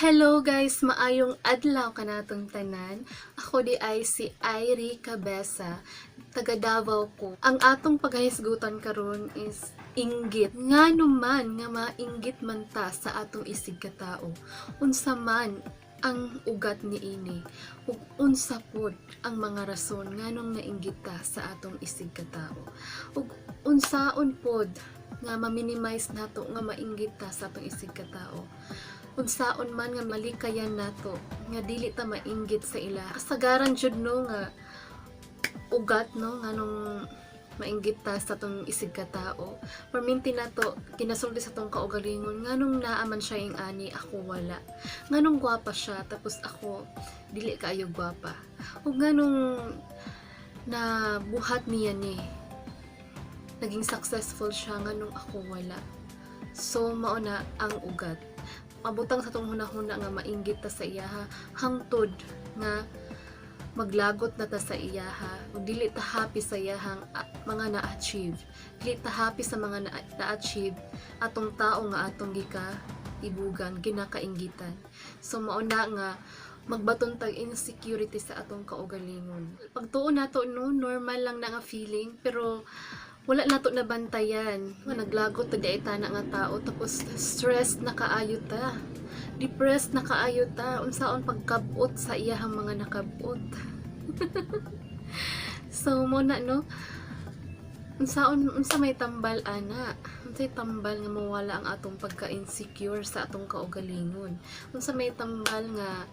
Hello guys, maayong adlaw kanatong tanan. Ako di ay si Irie Cabeza, taga Davao ko. Ang atong paghahisgutan karon is inggit. Ngano man nga mainggit man ta sa atong isig katao. Unsa man ang ugat niini ug unsa pod ang mga rason nganong nainggit ta sa atong isig katao. Ug unsaon pod nga ma-minimize nato nga mainggit ta sa atong isig katao. Unsaon man nga malikayan nato nga dili ta mainggit sa ila kasagaran jud no nga ugat no nganong mainggit ta sa tong isig ka tao perminti nato kinasulti sa tong kaugalingon nganong naa man siya ing ani ako wala nganong gwapa siya tapos ako dili kaayo gwapa ug nganong na buhat niya ni naging successful siya nganong ako wala so mao na ang ugat mabutang sa tong hunahuna nga mainggit ta sa iyaha hangtod nga maglagot na ta sa iyaha ug dili ta happy sa iyahang mga na-achieve dili ta happy sa mga na-achieve atong tao nga atong ibugan ginakainggitan so mao na nga magbaton tag insecurity sa atong kaugalingon pagtuon nato no normal lang na nga feeling pero wala nato nabantayan nga naglagot ta di na nga tao tapos stress na kaayo ta depressed na kaayo ta unsaon pagkabot sa iyahang mga nakabot so mo na no unsa may tambal ana unsay tambal nga mawala ang atong pagka-insecure sa atong kaugalingon unsa may tambal nga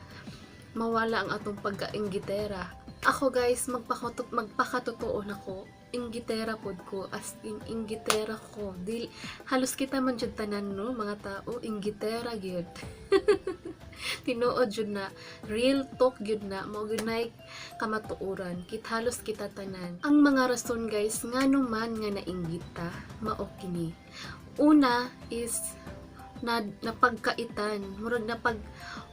mawala ang atong pagka-inggitera ako guys magpakatotoo nako inggitera pod ko as in inggitera ko halos kita man jud tanan no mga tao inggitera gyud tinuod jud na real talk gyud na mao gyud nay kamatuoran halos kita tanan ang mga rason guys ngano man nga nainggita mao kini una is napagkaitan murag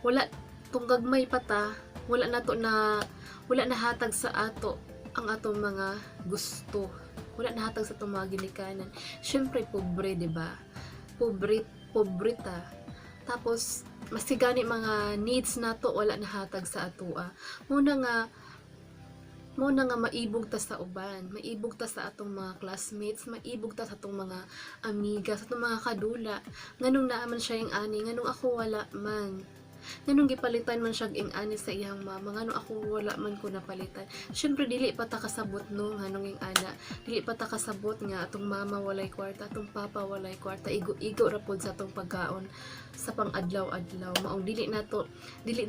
wala tunggagmay pata wala na hatag sa ato ang atong mga gusto wala nahatag sa itong mga ginikanan syempre pobre diba pobrita tapos masigani mga needs nato wala nahatag sa atoa muna nga maibog ta sa uban maibog ta sa atong mga classmates maibog ta sa atong mga amiga sa atong mga kadula nganong naaman siya yung ani nganong ako wala man nganong gipalitan man siya ing ani sa iyang mama nganong ako wala man ko napalitan syempre dili pa ta kasabot no nganong ing ana dili pa ta kasabot nga atong mama walay kwarta atong papa walay kwarta igo ra pod sa atong pagkaon sa pang-adlaw-adlaw maong dili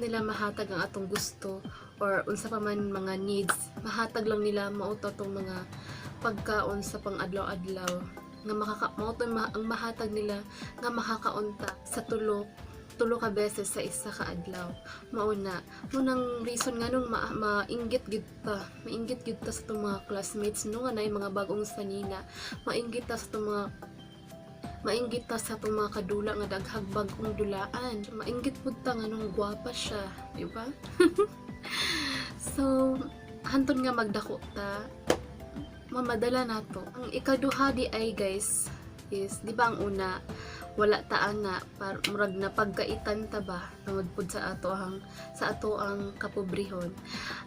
nila mahatag ang atong gusto or unsa pa man mga needs mahatag lang nila mao to tong mga pagkaon sa pang-adlaw-adlaw nga ang mahatag nila nga makakaunta sa tulo ka beses sa isa ka adlaw mauna munang reason nga nung mainggit gid ta sa itong mga classmates no nga nay mga bagong sanina mainggit ta sa itong mga kadula nga daghag bagong dulaan mainggit pud ta nga nung gwapa siya di ba so hantod nga magdako ta mamadala nato ang ikaduha di ay guys is di ba ang una wala ta ana murag na pagkaitan ta ba tungod pud sa ato ang kapobrehon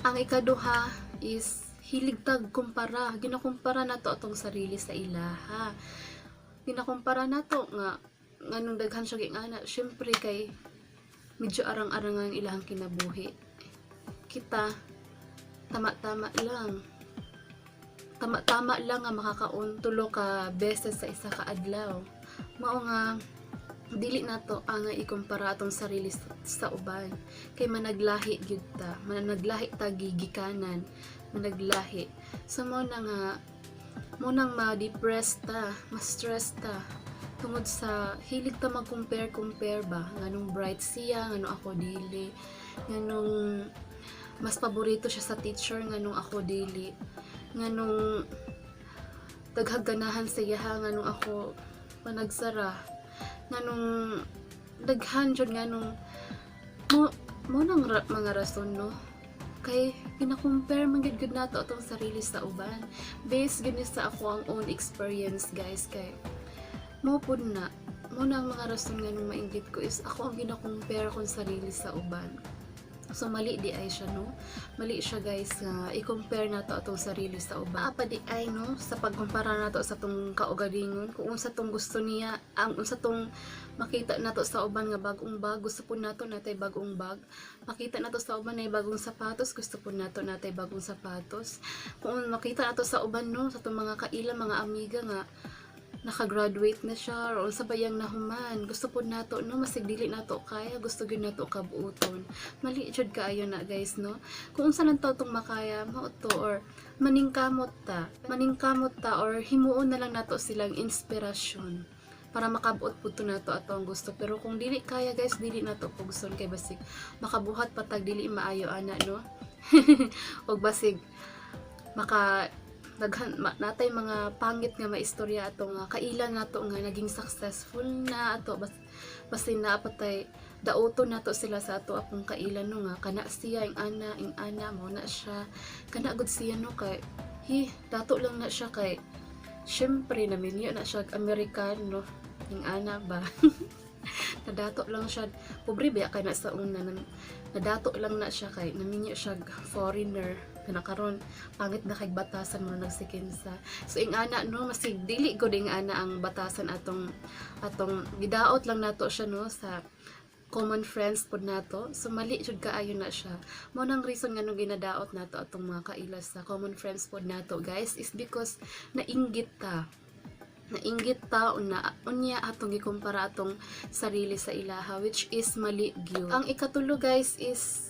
ang ikaduha is hilig tag kumpara ginakumpara nato atong sarili sa ilaha ginakumpara nato nga nganong daghan siya ging ana syempre kay medyo arang-arangan ilahang kinabuhi kita tama-tama lang nga makakaon tulo ka beses sa isa ka adlaw mao nga dili nato ang ikumpara atong sarili sa uban kay managlahi gyud ta managlahi ta gigikanan managlahi so mo nang ma-depress ta ma-stress ta tungod sa hilig ta mag-compare ba nganong bright siya nganong ako dili nganong mas paborito siya sa teacher nganong ako dili nganong daghag ganahan sa iya nganong ako panagsara nganong daghan jud nganong mo nang mga rason no kay gina-compare man gud nato atong sarili sa uban based gid sa ako ang own experience guys kay mo pud na muna ang mga rason nga nung mainggit ko is ako ang gina-compare kong sarili sa uban. So mali di ay siya, no? Mali siya guys nga i-compare nato atong sarili sa uban. Apa di ay, no, sa pagkumpara nato sa tong kaugalingon, kung unsa tong gusto niya, ang unsa tong makita nato sa uban nga bagong bag, gusto po nato natay bagong bag. Makita nato sa uban na bagong sapatos, gusto po nato natay bagong sapatos. Kung makita nato sa uban, no, sa tong mga kaila, mga amiga nga naka-graduate na siya or unsa ba yang nahuman, gusto po nato, no, masig dili nato kaya, gusto gyud nato kabuoton. Mali jud kaayo na guys, no. Kung unsa lang to tong makaya mo to, or maningkamot ta or himuon na lang nato silang inspirasyon para makabuot pud to nato ato ang gusto. Pero kung dili kaya guys, dili nato pugson kay basig makabuhat patag dili maayo ana, no. Og basig maka natay mga pangit nga maistorya ato nga kailan nato nga naging successful na ato basin na apatay dauto nato sila sa ato akong kailan, no, nga kana siya ing ana mo na siya kana gud siya, no, kay dato lang na siya kay syempre naminyo na siya Amerikano ing ana ba. Nadato lang siya, pobre ba kay na sa una nadato lang na siya kay naminyo siya foreigner na karon pangit na kay batasan mo nagsikinsa. So ing ana, no, masig dili gud ing ana ang batasan atong gidaot lang nato siya, no, sa common friends pod nato. So mali jud kaayo na siya. Mao nang reason nga nung ginadaot nato atong mga kailas sa common friends pod nato guys is because nainggit ta unya atong gikumpara atong sarili sa ilaha, which is mali gyud. Ang ikatulo guys is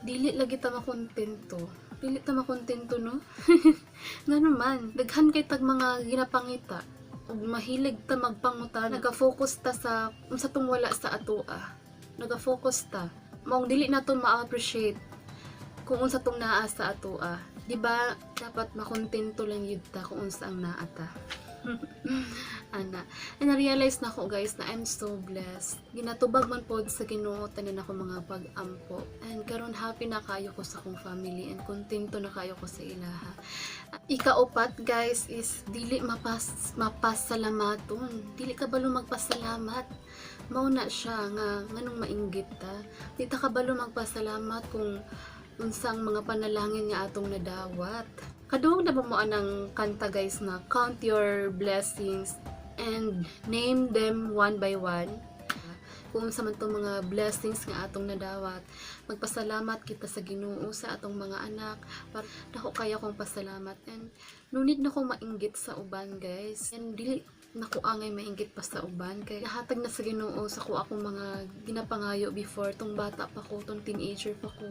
dili lagi ta makontento, no. Nga naman daghan kay tag mga ginapangita ug mahilig ta magpangutan, naga-focus ta sa unsa tong wala sa atoa, naga-focus ta maong dili nato ma-appreciate kung unsa tong naa sa atoa, di ba? Dapat makontento lang yun ta kung unsa ang naa ta. Ana, and na-realize na ako guys na I'm so blessed. Ginatubag man pod sa Ginoo tanan ako mga pag-ampo, and karon happy na kayo ko sa akong family and kontento na kayo ko sa ilaha. Ikaupat guys is dili mapasalamaton, dili ka balo magpasalamat. Mao na siya nga nganong mainggit ta, di ta kabalo magpasalamat kung unsang mga panalangin nga atong nadawat. Kaduog na ba mo anang kanta guys na count your blessings and name them one by one? Kung sa man tong mga blessings nga atong nadawat, magpasalamat kita sa Ginoo sa atong mga anak. Para nako kaya kong pasalamat, and no need na kong mainggit sa uban guys, and dili naku angay mainggit pa sa uban kay nahatag na sa Ginoo sa ko akong mga ginapangayo before, tong bata pa ko, tong teenager pa ko,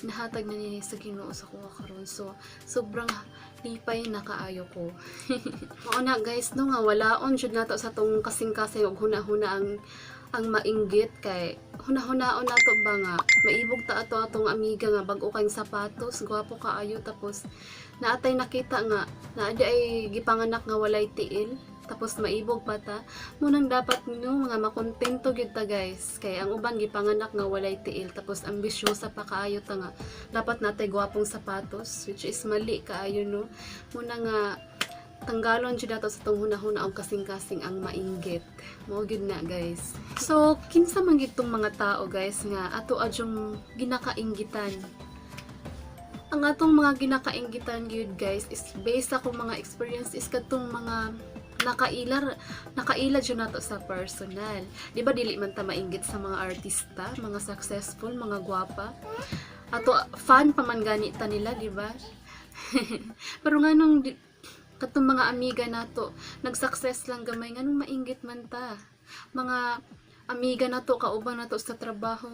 nahatag na niya sa Ginoo sa ko karon. So sobrang lipay na kaayo ko. Mao na guys, no, nga walaon jud nato sa tong kasing-kasing ug hunahuna ang mainggit kay hunahuna-on nato ba nga maibog ta ato atong amiga nga bag-o kay sapatos, gwapo kaayo, tapos naatay nakita nga naa di ay gipanganak nga walay tiil, tapos maibog pa ta. Munang dapat nyo mga makontento gyud ta guys, kay ang uban gipanganak nga walay tiil tapos ambisyosa pa kaayo ta nga dapat natay gwapong sapatos, which is mali kaayo, no. Muna nga tanggalon jud nato sa tong hunahuna og kasing-kasing ang mainggit. Mao gyud na guys. So kinsa man gyud tong mga tao guys nga ato adyong ginakainggitan. Ang atong mga ginakainggitan gyud guys is based sa akong mga experience is katong mga nakaila dyan nato sa personal. Di ba dili man ta mainggit sa mga artista, mga successful, mga gwapa. Ato fan pa man gani ta nila, di ba? Pero nga nung katong mga amiga nato nag-success lang gamay, nganong mainggit man ta. Mga amiga nato kauban nato sa trabaho,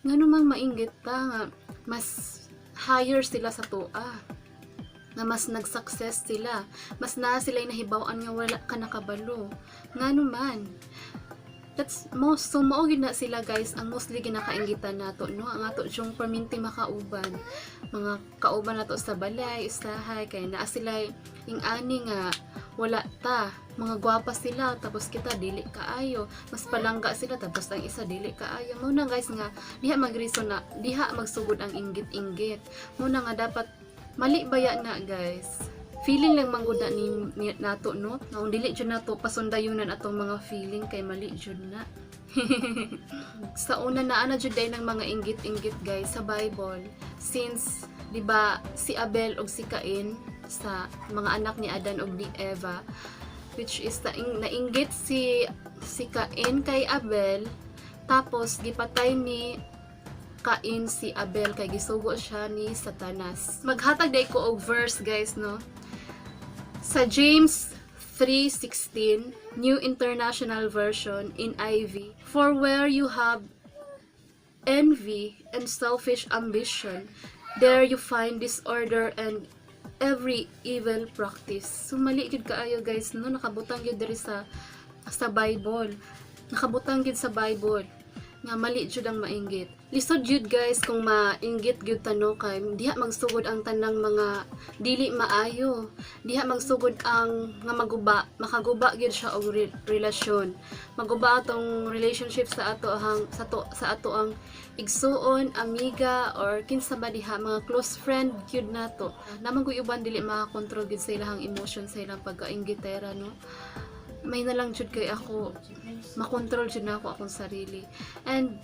nganong mang mainggit ta nga mas higher sila sa toa, nga mas nag-success sila, mas na sila nahibaw-an nga wala ka nakabalo. Ngano man, that's most, so mao gyud na sila guys ang mostly ginakainggitan nato, no, ang ato yung perminti makauban, mga kauban nato sa balay, usahay, kay naa sila ing ani nga wala ta, mga gwapa sila tapos kita dili kaayo, mas palangga sila tapos ang isa dili kaayo. Muna guys nga diha magreason na diha magsugod ang inggit-inggit. Muna nga dapat mali baya na guys. feeling lang manggod na ni nato no. Naong dili jud nato pasundayunan atong mga feeling kay mali jud na. Sa una na ana jud day ng mga inggit-inggit guys sa Bible, since di ba si Abel ug si Cain sa mga anak ni Adan ug ni Eva, which is nainggit si Cain kay Abel, tapos gipatay ni Cain si Abel kay gisugo siya ni Satanas. Maghatag day ko og verse guys no. Sa James 3:16, New International Version in IV. For where you have envy and selfish ambition, there you find disorder and every evil practice. So mali gid kaayo guys no, nakabutang gyud diri sa Bible. Nakabutang gyud sa Bible nga mali jud ang mainggit. Lisod jud guys kung mainggit gyud tano kay diha magsugod ang tanang mga dili maayo. Diha magsugod ang nga makaguba gyud siya og relasyon. Maguba atong relationship sa ato ang igsuon, amiga or kinsa ba diha mga close friend gyud nato. Namang kuy uban dili makakontrol gyud sa ilang emotion sa ilang pagkainggitera no. May na lang jud kay ako makontrol jud na ako akong sarili. And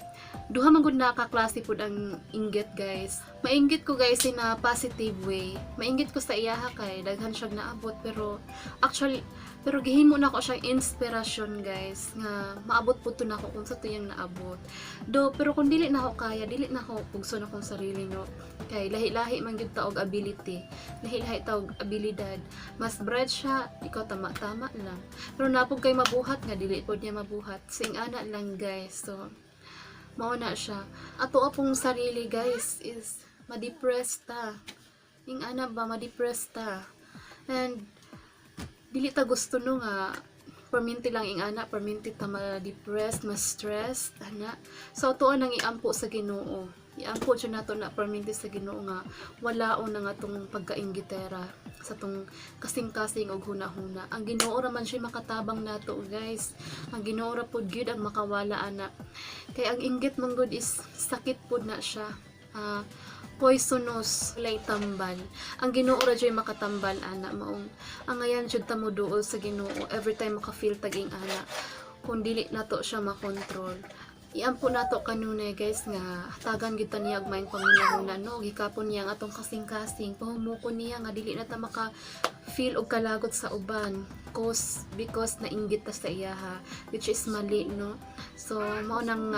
duha man gud na ka klase pud ang inggit guys. Mainggit ko guys in a positive way. Mainggit ko sa iyaha kay daghan siya naabot, pero gihimo na ko siyang inspirasyon guys nga maabot pud to nako kung sa tuyang naabot. Pero kung dili na ako kaya, dili na ako pugson akong sarili no. Kay lahi-lahi man gyud ta og ability. Lahi-lahi ta og abilidad. Mas bright siya, ikaw tama-tama lang. Pero napog kay mabuhat nga dili pod niya mabuhat. Sing ana lang guys. So mao na siya. Ato apong sarili guys is ma-depressed ta. Ing ana ba ma-depressed ta. And dili ta gusto no nga perminti lang ing ana, perminti ta ma-depressed, ma-stressed ana. So tuon nang iampo sa Ginoo. Iampo jud nato na perminti sa Ginoo nga walaon na nga tong pagkainggitera sa tong kasing-kasing og hunahuna. Ang Ginoo ra man siya makatabang nato guys. Ang Ginoo ra pud gyud ang makawala ana. Kay ang inggit man gud is sakit pud na siya. Poisonous lay tambal. Ang Ginoo ra jud makatambal ana maong ang ayan jud ta mo duol sa Ginoo every time maka-feel taging ana. Kung dili nato siya makontrol. Iampo nato kanunay guys nga hatagan gyud ta niya og maayong pangunahuna no, gikapon niya ang atong kasing-kasing, pahumukon niya nga dili na ta maka feel og kalagot sa uban because nainggit ta sa iyaha, which is mali no. So mao nang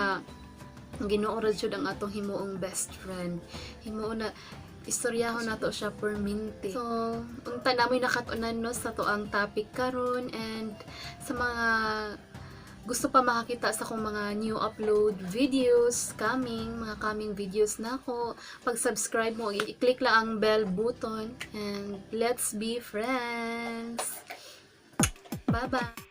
Ginoo ra jud ang atong himuong best friend. Himuon na istoryahon nato siya perminti. So unta namoy nakatunan no sa to ang topic karon, and sa mga gusto pa makakita sa akong mga new upload videos, mga coming videos na ako, pag-subscribe mo, i-click lang ang bell button, and let's be friends! Bye-bye!